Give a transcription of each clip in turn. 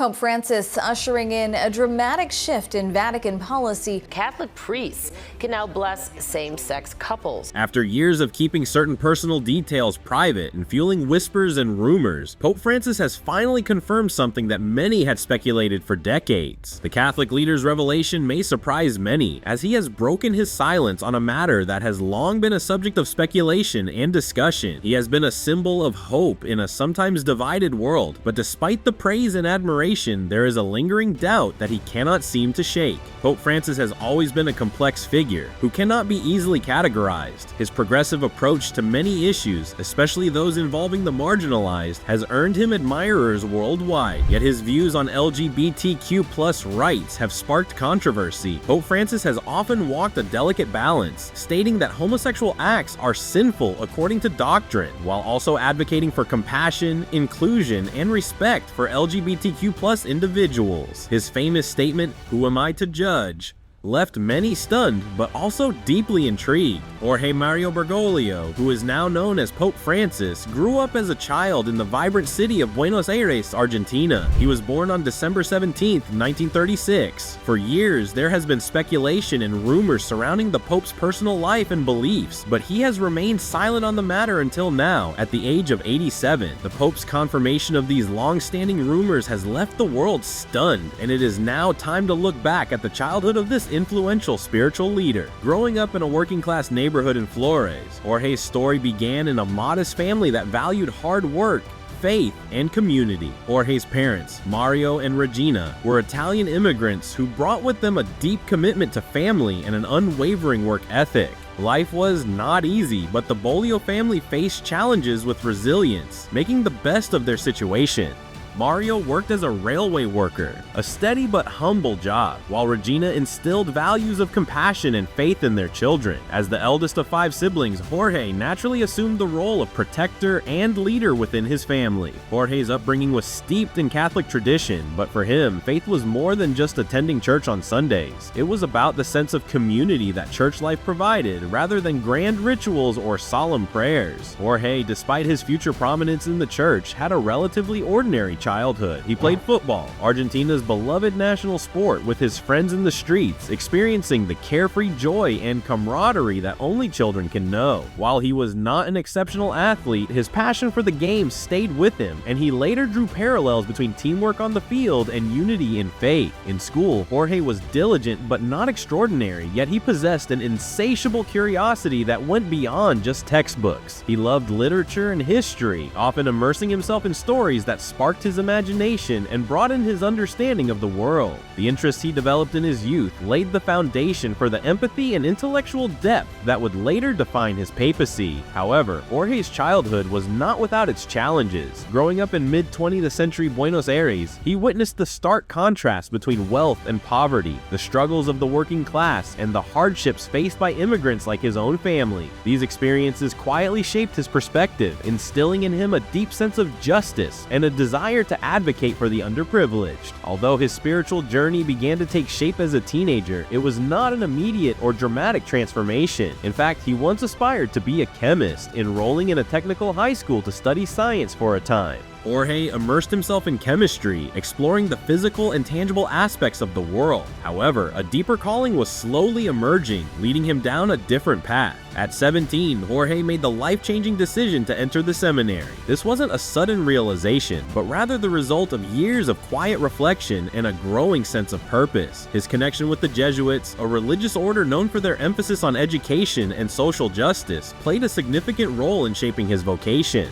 Pope Francis ushering in a dramatic shift in Vatican policy. Catholic priests can now bless same-sex couples. After years of keeping certain personal details private and fueling whispers and rumors, Pope Francis has finally confirmed something that many had speculated for decades. The Catholic leader's revelation may surprise many, as he has broken his silence on a matter that has long been a subject of speculation and discussion. He has been a symbol of hope in a sometimes divided world, but despite the praise and admiration, there is a lingering doubt that he cannot seem to shake. Pope Francis has always been a complex figure who cannot be easily categorized. His progressive approach to many issues, especially those involving the marginalized, has earned him admirers worldwide. Yet his views on LGBTQ+ rights have sparked controversy. Pope Francis has often walked a delicate balance, stating that homosexual acts are sinful according to doctrine, while also advocating for compassion, inclusion, and respect for LGBTQ+ individuals. His famous statement, "Who am I to judge?" left many stunned, but also deeply intrigued. Jorge Mario Bergoglio, who is now known as Pope Francis, grew up as a child in the vibrant city of Buenos Aires, Argentina. He was born on December 17, 1936. For years, there has been speculation and rumors surrounding the Pope's personal life and beliefs, but he has remained silent on the matter until now, at the age of 87. The Pope's confirmation of these long-standing rumors has left the world stunned, and it is now time to look back at the childhood of this influential spiritual leader. Growing up in a working-class neighborhood in Flores, Jorge's story began in a modest family that valued hard work, faith, and community. Jorge's parents, Mario and Regina, were Italian immigrants who brought with them a deep commitment to family and an unwavering work ethic. Life was not easy, but the Boglio family faced challenges with resilience, making the best of their situation. Mario worked as a railway worker, a steady but humble job, while Regina instilled values of compassion and faith in their children. As the eldest of 5 siblings, Jorge naturally assumed the role of protector and leader within his family. Jorge's upbringing was steeped in Catholic tradition, but for him, faith was more than just attending church on Sundays. It was about the sense of community that church life provided, rather than grand rituals or solemn prayers. Jorge, despite his future prominence in the church, had a relatively ordinary childhood. He played football, Argentina's beloved national sport, with his friends in the streets, experiencing the carefree joy and camaraderie that only children can know. While he was not an exceptional athlete, his passion for the game stayed with him, and he later drew parallels between teamwork on the field and unity in faith. In school, Jorge was diligent but not extraordinary, yet he possessed an insatiable curiosity that went beyond just textbooks. He loved literature and history, often immersing himself in stories that sparked his imagination and broadened his understanding of the world. The interests he developed in his youth laid the foundation for the empathy and intellectual depth that would later define his papacy. However, Jorge's childhood was not without its challenges. Growing up in mid-20th century Buenos Aires, he witnessed the stark contrast between wealth and poverty, the struggles of the working class, and the hardships faced by immigrants like his own family. These experiences quietly shaped his perspective, instilling in him a deep sense of justice and a desire to advocate for the underprivileged. Although his spiritual journey began to take shape as a teenager, it was not an immediate or dramatic transformation. In fact, he once aspired to be a chemist, enrolling in a technical high school to study science for a time. Jorge immersed himself in chemistry, exploring the physical and tangible aspects of the world. However, a deeper calling was slowly emerging, leading him down a different path. At 17, Jorge made the life-changing decision to enter the seminary. This wasn't a sudden realization, but rather the result of years of quiet reflection and a growing sense of purpose. His connection with the Jesuits, a religious order known for their emphasis on education and social justice, played a significant role in shaping his vocation.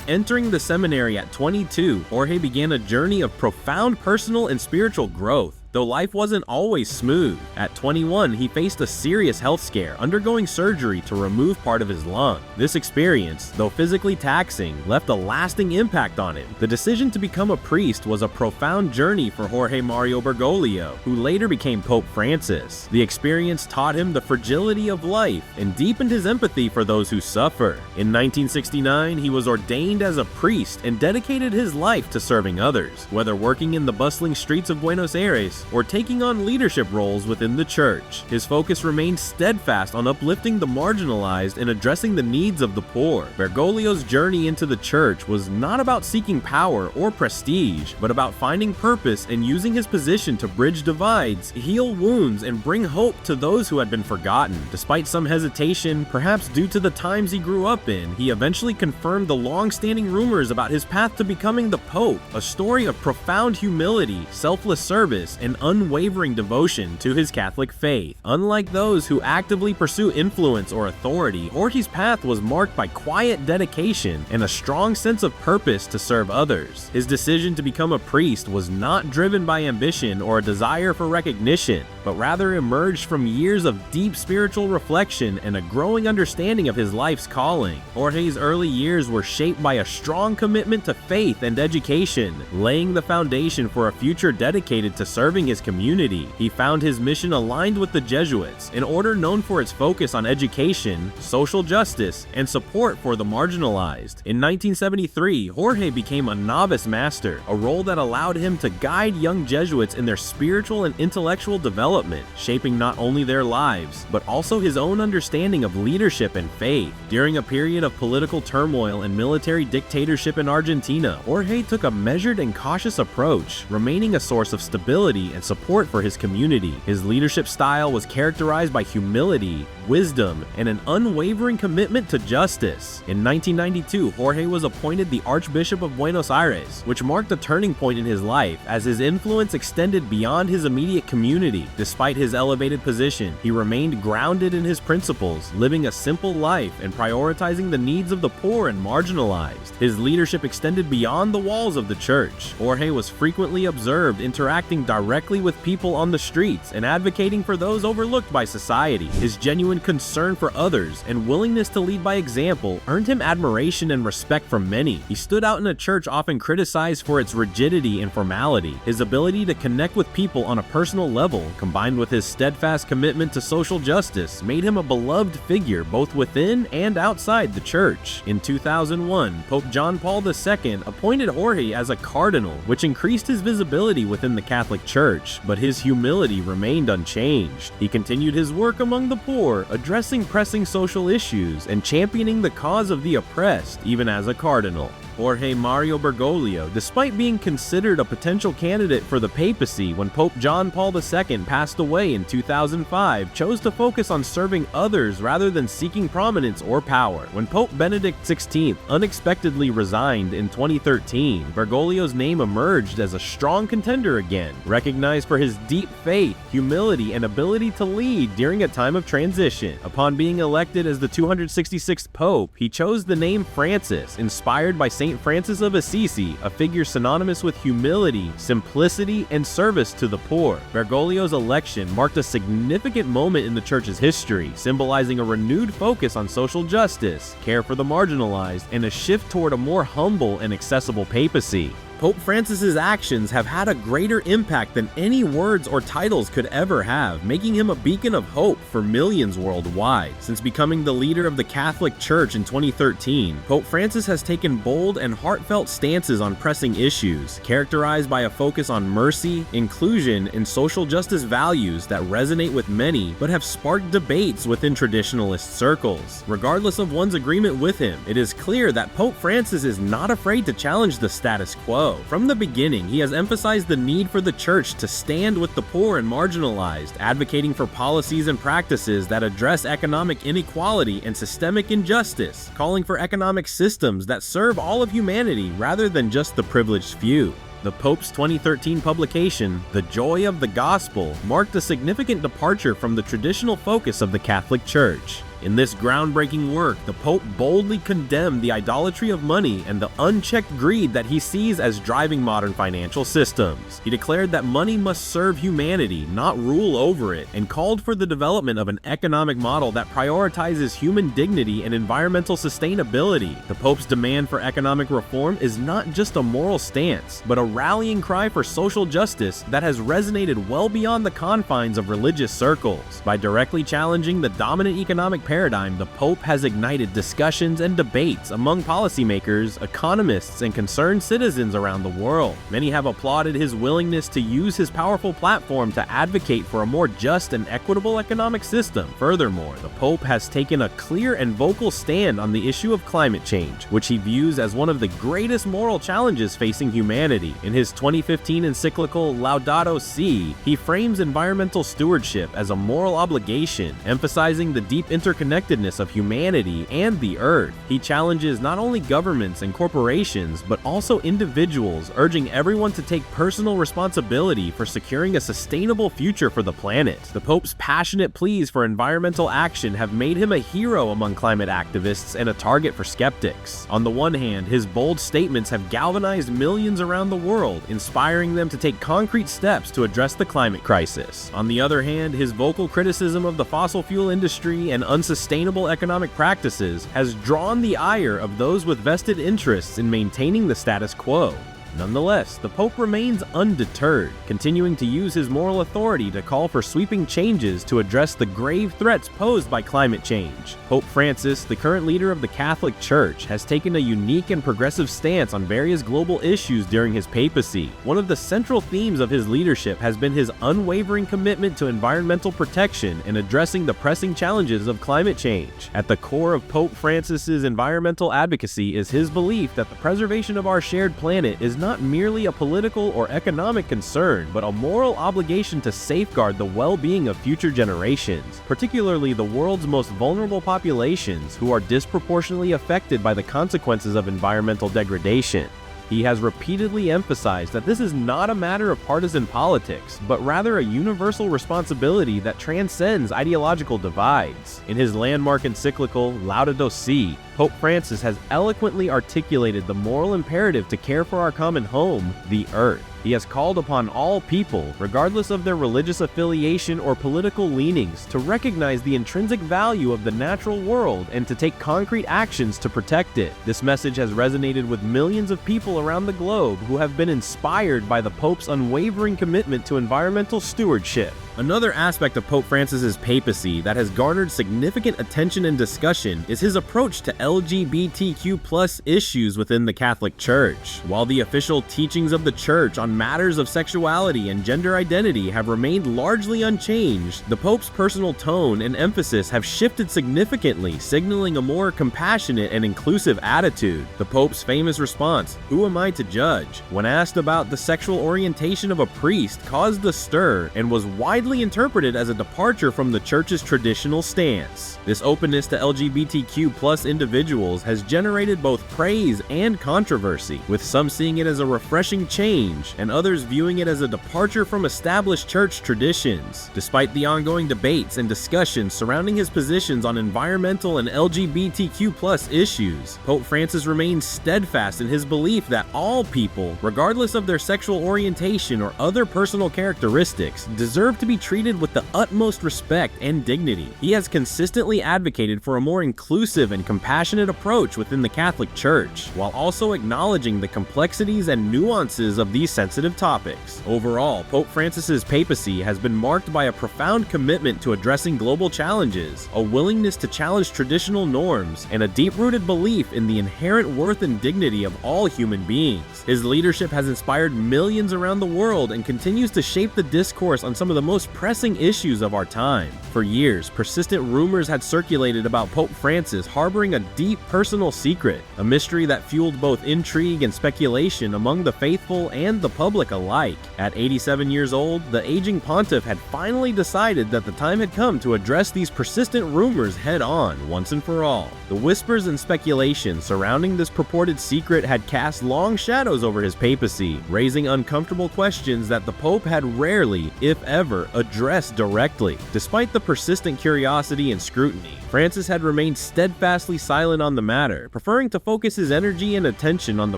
Entering the seminary at 22, Jorge began a journey of profound personal and spiritual growth. Though life wasn't always smooth, at 21 he faced a serious health scare, undergoing surgery to remove part of his lung. This experience, though physically taxing, left a lasting impact on him. The decision to become a priest was a profound journey for Jorge Mario Bergoglio, who later became Pope Francis. The experience taught him the fragility of life and deepened his empathy for those who suffer. In 1969, he was ordained as a priest and dedicated his life to serving others. Whether working in the bustling streets of Buenos Aires ministries, or taking on leadership roles within the church. His focus remained steadfast on uplifting the marginalized and addressing the needs of the poor. Bergoglio's journey into the church was not about seeking power or prestige, but about finding purpose and using his position to bridge divides, heal wounds, and bring hope to those who had been forgotten. Despite some hesitation, perhaps due to the times he grew up in, he eventually confirmed the long-standing rumors about his path to becoming the Pope, a story of profound humility, selfless service, and unwavering devotion to his Catholic faith. Unlike those who actively pursue influence or authority, Jorge's path was marked by quiet dedication and a strong sense of purpose to serve others. His decision to become a priest was not driven by ambition or a desire for recognition, but rather emerged from years of deep spiritual reflection and a growing understanding of his life's calling. Jorge's early years were shaped by a strong commitment to faith and education, laying the foundation for a future dedicated to serving his community. He found his mission aligned with the Jesuits, an order known for its focus on education, social justice, and support for the marginalized. In 1973, Jorge became a novice master, a role that allowed him to guide young Jesuits in their spiritual and intellectual development, shaping not only their lives, but also his own understanding of leadership and faith. During a period of political turmoil and military dictatorship in Argentina, Jorge took a measured and cautious approach, remaining a source of stability and support for his community. His leadership style was characterized by humility, wisdom, and an unwavering commitment to justice. In 1992, Jorge was appointed the Archbishop of Buenos Aires, which marked a turning point in his life as his influence extended beyond his immediate community. Despite his elevated position, he remained grounded in his principles, living a simple life and prioritizing the needs of the poor and marginalized. His leadership extended beyond the walls of the church. Jorge was frequently observed interacting directly with people on the streets and advocating for those overlooked by society. His genuine concern for others and willingness to lead by example earned him admiration and respect from many. He stood out in a church often criticized for its rigidity and formality. His ability to connect with people on a personal level, combined with his steadfast commitment to social justice, made him a beloved figure both within and outside the church. In 2001, Pope John Paul II appointed Jorge as a cardinal, which increased his visibility within the Catholic Church, but his humility remained unchanged. He continued his work among the poor, addressing pressing social issues and championing the cause of the oppressed, even as a cardinal. Jorge Mario Bergoglio, despite being considered a potential candidate for the papacy when Pope John Paul II passed away in 2005, chose to focus on serving others rather than seeking prominence or power. When Pope Benedict XVI unexpectedly resigned in 2013, Bergoglio's name emerged as a strong contender again, recognized for his deep faith, humility, and ability to lead during a time of transition. Upon being elected as the 266th Pope, he chose the name Francis, inspired by Saint Francis of Assisi, a figure synonymous with humility, simplicity, and service to the poor. Bergoglio's election marked a significant moment in the church's history, symbolizing a renewed focus on social justice, care for the marginalized, and a shift toward a more humble and accessible papacy. Pope Francis's actions have had a greater impact than any words or titles could ever have, making him a beacon of hope for millions worldwide. Since becoming the leader of the Catholic Church in 2013, Pope Francis has taken bold and heartfelt stances on pressing issues, characterized by a focus on mercy, inclusion, and social justice values that resonate with many but have sparked debates within traditionalist circles. Regardless of one's agreement with him, it is clear that Pope Francis is not afraid to challenge the status quo. From the beginning, he has emphasized the need for the church to stand with the poor and marginalized, advocating for policies and practices that address economic inequality and systemic injustice, calling for economic systems that serve all of humanity rather than just the privileged few. The Pope's 2013 publication, The Joy of the Gospel, marked a significant departure from the traditional focus of the Catholic Church. In this groundbreaking work, the Pope boldly condemned the idolatry of money and the unchecked greed that he sees as driving modern financial systems. He declared that money must serve humanity, not rule over it, and called for the development of an economic model that prioritizes human dignity and environmental sustainability. The Pope's demand for economic reform is not just a moral stance, but a rallying cry for social justice that has resonated well beyond the confines of religious circles. By directly challenging the dominant economic paradigm, the Pope has ignited discussions and debates among policymakers, economists, and concerned citizens around the world. Many have applauded his willingness to use his powerful platform to advocate for a more just and equitable economic system. Furthermore, the Pope has taken a clear and vocal stand on the issue of climate change, which he views as one of the greatest moral challenges facing humanity. In his 2015 encyclical Laudato Si, he frames environmental stewardship as a moral obligation, emphasizing the deep interconnectedness of humanity and the earth. He challenges not only governments and corporations, but also individuals, urging everyone to take personal responsibility for securing a sustainable future for the planet. The Pope's passionate pleas for environmental action have made him a hero among climate activists and a target for skeptics. On the one hand, his bold statements have galvanized millions around the world, inspiring them to take concrete steps to address the climate crisis. On the other hand, his vocal criticism of the fossil fuel industry and unsustainable economic practices has drawn the ire of those with vested interests in maintaining the status quo. Nonetheless, the Pope remains undeterred, continuing to use his moral authority to call for sweeping changes to address the grave threats posed by climate change. Pope Francis, the current leader of the Catholic Church, has taken a unique and progressive stance on various global issues during his papacy. One of the central themes of his leadership has been his unwavering commitment to environmental protection and addressing the pressing challenges of climate change. At the core of Pope Francis's environmental advocacy is his belief that the preservation of our shared planet is not merely a political or economic concern, but a moral obligation to safeguard the well-being of future generations, particularly the world's most vulnerable populations who are disproportionately affected by the consequences of environmental degradation. He has repeatedly emphasized that this is not a matter of partisan politics, but rather a universal responsibility that transcends ideological divides. In his landmark encyclical Laudato Si, Pope Francis has eloquently articulated the moral imperative to care for our common home, the earth. He has called upon all people, regardless of their religious affiliation or political leanings, to recognize the intrinsic value of the natural world and to take concrete actions to protect it. This message has resonated with millions of people around the globe who have been inspired by the Pope's unwavering commitment to environmental stewardship. Another aspect of Pope Francis's papacy that has garnered significant attention and discussion is his approach to LGBTQ+ issues within the Catholic Church. While the official teachings of the Church on matters of sexuality and gender identity have remained largely unchanged, the Pope's personal tone and emphasis have shifted significantly, signaling a more compassionate and inclusive attitude. The Pope's famous response, "Who am I to judge?" when asked about the sexual orientation of a priest caused a stir and was widely interpreted as a departure from the Church's traditional stance. This openness to LGBTQ+ individuals has generated both praise and controversy, with some seeing it as a refreshing change and others viewing it as a departure from established church traditions. Despite the ongoing debates and discussions surrounding his positions on environmental and LGBTQ+ issues, Pope Francis remains steadfast in his belief that all people, regardless of their sexual orientation or other personal characteristics, deserve to be treated with the utmost respect and dignity. He has consistently advocated for a more inclusive and compassionate approach within the Catholic Church, while also acknowledging the complexities and nuances of these sensitive topics. Overall, Pope Francis's papacy has been marked by a profound commitment to addressing global challenges, a willingness to challenge traditional norms, and a deep-rooted belief in the inherent worth and dignity of all human beings. His leadership has inspired millions around the world and continues to shape the discourse on some of the most pressing issues of our time. For years, persistent rumors had circulated about Pope Francis harboring a deep personal secret, a mystery that fueled both intrigue and speculation among the faithful and the public alike. At 87 years old, the aging pontiff had finally decided that the time had come to address these persistent rumors head-on, once and for all. The whispers and speculation surrounding this purported secret had cast long shadows over his papacy, raising uncomfortable questions that the Pope had rarely, if ever, addressed directly. Despite the persistent curiosity and scrutiny, Francis had remained steadfastly silent on the matter, preferring to focus his energy and attention on the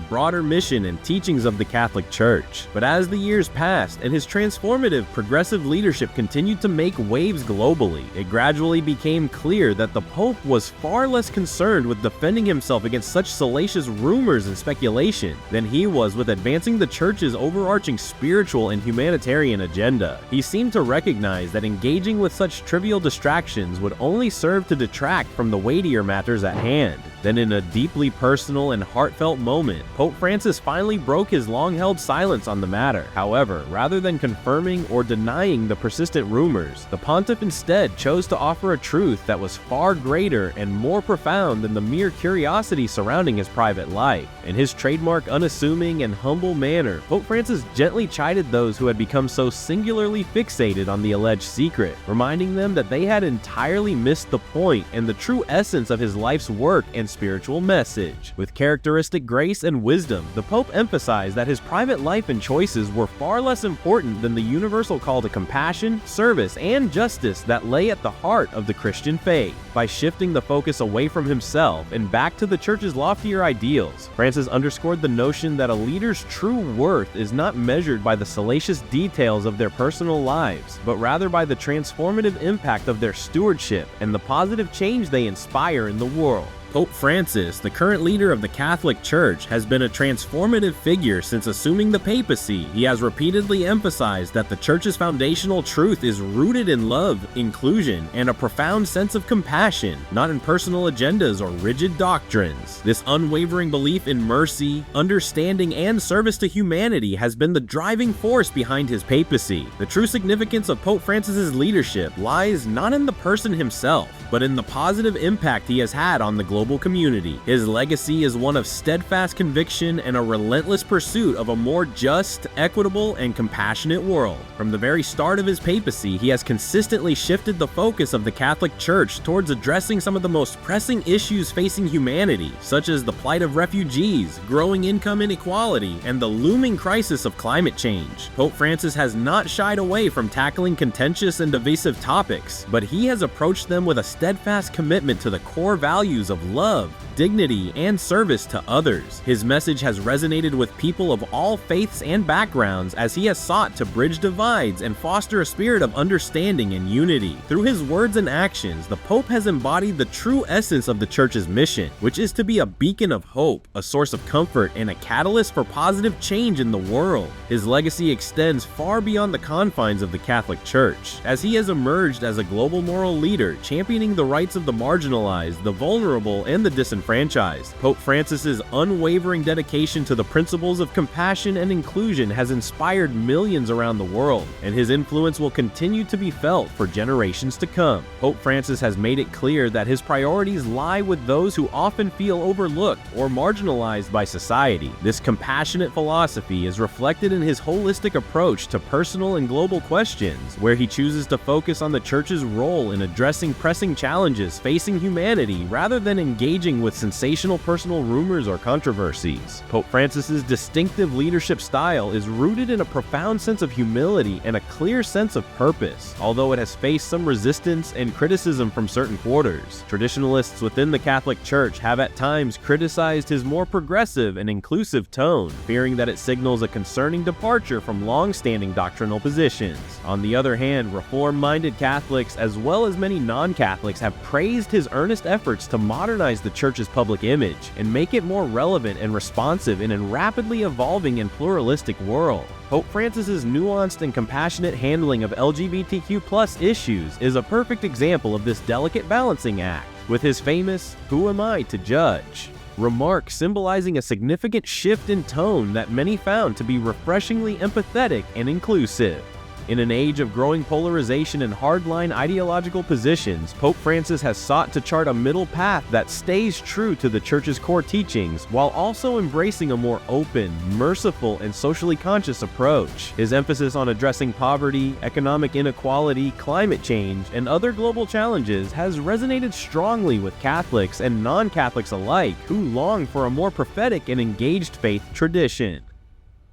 broader mission and teachings of the Catholic Church. But as the years passed and his transformative, progressive leadership continued to make waves globally, it gradually became clear that the Pope was far less concerned with defending himself against such salacious rumors and speculation than he was with advancing the Church's overarching spiritual and humanitarian agenda. He seemed to to recognize that engaging with such trivial distractions would only serve to detract from the weightier matters at hand. Then in a deeply personal and heartfelt moment, Pope Francis finally broke his long-held silence on the matter. However, rather than confirming or denying the persistent rumors, the pontiff instead chose to offer a truth that was far greater and more profound than the mere curiosity surrounding his private life. In his trademark unassuming and humble manner, Pope Francis gently chided those who had become so singularly fixated on the alleged secret, reminding them that they had entirely missed the point and the true essence of his life's work and spiritual message. With characteristic grace and wisdom, the Pope emphasized that his private life and choices were far less important than the universal call to compassion, service, and justice that lay at the heart of the Christian faith. By shifting the focus away from himself and back to the Church's loftier ideals, Francis underscored the notion that a leader's true worth is not measured by the salacious details of their personal lives, but rather by the transformative impact of their stewardship and the positive change they inspire in the world. Pope Francis, the current leader of the Catholic Church, has been a transformative figure since assuming the papacy. He has repeatedly emphasized that the Church's foundational truth is rooted in love, inclusion, and a profound sense of compassion, not in personal agendas or rigid doctrines. This unwavering belief in mercy, understanding, and service to humanity has been the driving force behind his papacy. The true significance of Pope Francis's leadership lies not in the person himself, but in the positive impact he has had on the global community. His legacy is one of steadfast conviction and a relentless pursuit of a more just, equitable, and compassionate world. From the very start of his papacy, he has consistently shifted the focus of the Catholic Church towards addressing some of the most pressing issues facing humanity, such as the plight of refugees, growing income inequality, and the looming crisis of climate change. Pope Francis has not shied away from tackling contentious and divisive topics, but he has approached them with a steadfast commitment to the core values of love, dignity, and service to others. His message has resonated with people of all faiths and backgrounds as he has sought to bridge divides and foster a spirit of understanding and unity. Through his words and actions, the Pope has embodied the true essence of the Church's mission, which is to be a beacon of hope, a source of comfort, and a catalyst for positive change in the world. His legacy extends far beyond the confines of the Catholic Church, as he has emerged as a global moral leader, championing the rights of the marginalized, the vulnerable, and the disenfranchised. Pope Francis's unwavering dedication to the principles of compassion and inclusion has inspired millions around the world, and his influence will continue to be felt for generations to come. Pope Francis has made it clear that his priorities lie with those who often feel overlooked or marginalized by society. This compassionate philosophy is reflected in his holistic approach to personal and global questions, where he chooses to focus on the Church's role in addressing pressing challenges facing humanity rather than engaging with sensational personal rumors or controversies. Pope Francis's distinctive leadership style is rooted in a profound sense of humility and a clear sense of purpose, although it has faced some resistance and criticism from certain quarters. Traditionalists within the Catholic Church have at times criticized his more progressive and inclusive tone, fearing that it signals a concerning departure from long-standing doctrinal positions. On the other hand, reform-minded Catholics as well as many non-Catholics have praised his earnest efforts to modernize the Church's public image and make it more relevant and responsive in a rapidly evolving and pluralistic world. Pope Francis's nuanced and compassionate handling of LGBTQ+ issues is a perfect example of this delicate balancing act, with his famous "Who am I to judge?" remark symbolizing a significant shift in tone that many found to be refreshingly empathetic and inclusive. In an age of growing polarization and hardline ideological positions, Pope Francis has sought to chart a middle path that stays true to the Church's core teachings while also embracing a more open, merciful, and socially conscious approach. His emphasis on addressing poverty, economic inequality, climate change, and other global challenges has resonated strongly with Catholics and non-Catholics alike who long for a more prophetic and engaged faith tradition.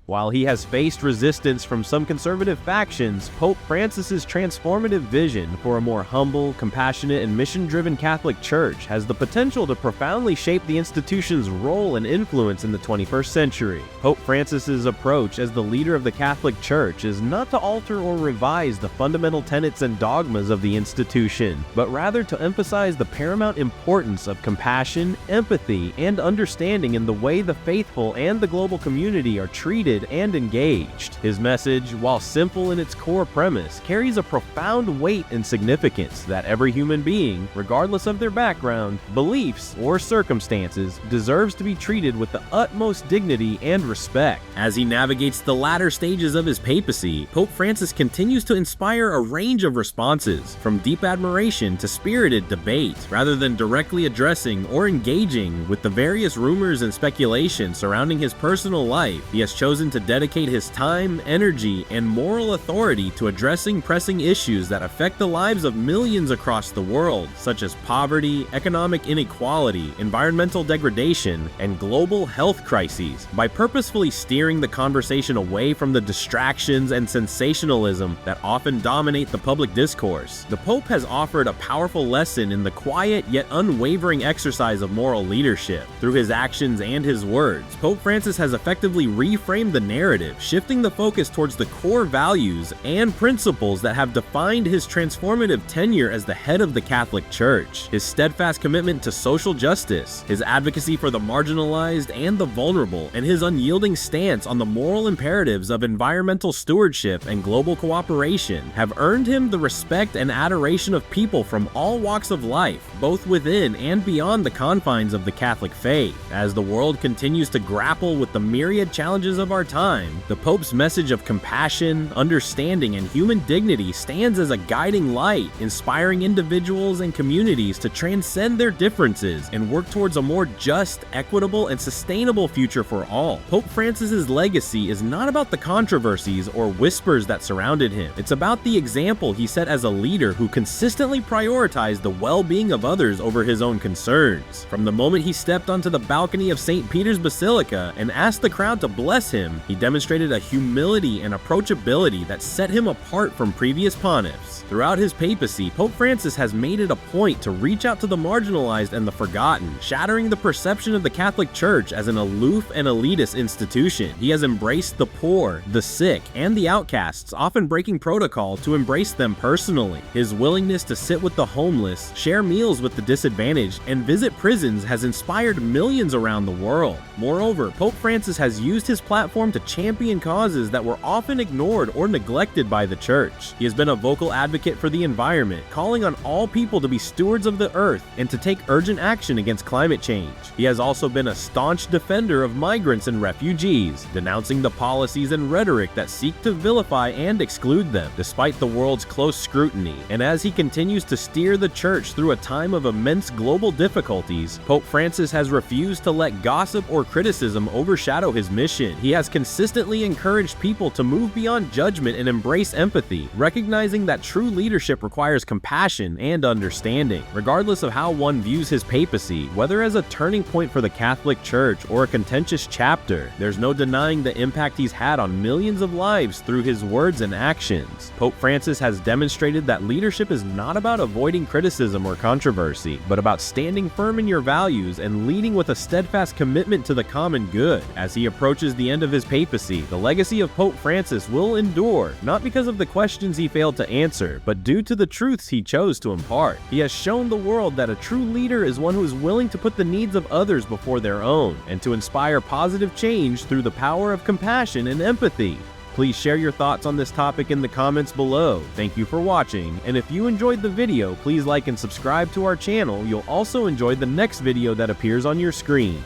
While he has faced resistance from some conservative factions, Pope Francis's transformative vision for a more humble, compassionate, and mission-driven Catholic Church has the potential to profoundly shape the institution's role and influence in the 21st century. Pope Francis's approach as the leader of the Catholic Church is not to alter or revise the fundamental tenets and dogmas of the institution, but rather to emphasize the paramount importance of compassion, empathy, and understanding in the way the faithful and the global community are treated committed and engaged. His message, while simple in its core premise, carries a profound weight and significance that every human being, regardless of their background, beliefs, or circumstances, deserves to be treated with the utmost dignity and respect. As he navigates the latter stages of his papacy, Pope Francis continues to inspire a range of responses, from deep admiration to spirited debate. Rather than directly addressing or engaging with the various rumors and speculation surrounding his personal life, he has chosen to dedicate his time, energy, and moral authority to addressing pressing issues that affect the lives of millions across the world, such as poverty, economic inequality, environmental degradation, and global health crises. By purposefully steering the conversation away from the distractions and sensationalism that often dominate the public discourse, the Pope has offered a powerful lesson in the quiet yet unwavering exercise of moral leadership. Through his actions and his words, Pope Francis has effectively reframed the narrative, shifting the focus towards the core values and principles that have defined his transformative tenure as the head of the Catholic Church. His steadfast commitment to social justice, his advocacy for the marginalized and the vulnerable, and his unyielding stance on the moral imperatives of environmental stewardship and global cooperation have earned him the respect and adoration of people from all walks of life, both within and beyond the confines of the Catholic faith. As the world continues to grapple with the myriad challenges of our time, the Pope's message of compassion, understanding, and human dignity stands as a guiding light, inspiring individuals and communities to transcend their differences and work towards a more just, equitable, and sustainable future for all. Pope Francis's legacy is not about the controversies or whispers that surrounded him. It's about the example he set as a leader who consistently prioritized the well-being of others over his own concerns. From the moment he stepped onto the balcony of St. Peter's Basilica and asked the crowd to bless him, he demonstrated a humility and approachability that set him apart from previous pontiffs. Throughout his papacy, Pope Francis has made it a point to reach out to the marginalized and the forgotten, shattering the perception of the Catholic Church as an aloof and elitist institution. He has embraced the poor, the sick, and the outcasts, often breaking protocol to embrace them personally. His willingness to sit with the homeless, share meals with the disadvantaged, and visit prisons has inspired millions around the world. Moreover, Pope Francis has used his platform to champion causes that were often ignored or neglected by the Church. He has been a vocal advocate for the environment, calling on all people to be stewards of the earth and to take urgent action against climate change. He has also been a staunch defender of migrants and refugees, denouncing the policies and rhetoric that seek to vilify and exclude them, despite the world's close scrutiny. And as he continues to steer the Church through a time of immense global difficulties, Pope Francis has refused to let gossip or criticism overshadow his mission. He has consistently encouraged people to move beyond judgment and embrace empathy, recognizing that true leadership requires compassion and understanding. Regardless of how one views his papacy, whether as a turning point for the Catholic Church or a contentious chapter, there's no denying the impact he's had on millions of lives through his words and actions. Pope Francis has demonstrated that leadership is not about avoiding criticism or controversy, but about standing firm in your values and leading with a steadfast commitment to the common good. As he approaches the end of his papacy, the legacy of Pope Francis will endure, not because of the questions he failed to answer, but due to the truths he chose to impart. He has shown the world that a true leader is one who is willing to put the needs of others before their own, and to inspire positive change through the power of compassion and empathy. Please share your thoughts on this topic in the comments below. Thank you for watching, and if you enjoyed the video, please like and subscribe to our channel. You'll also enjoy the next video that appears on your screen.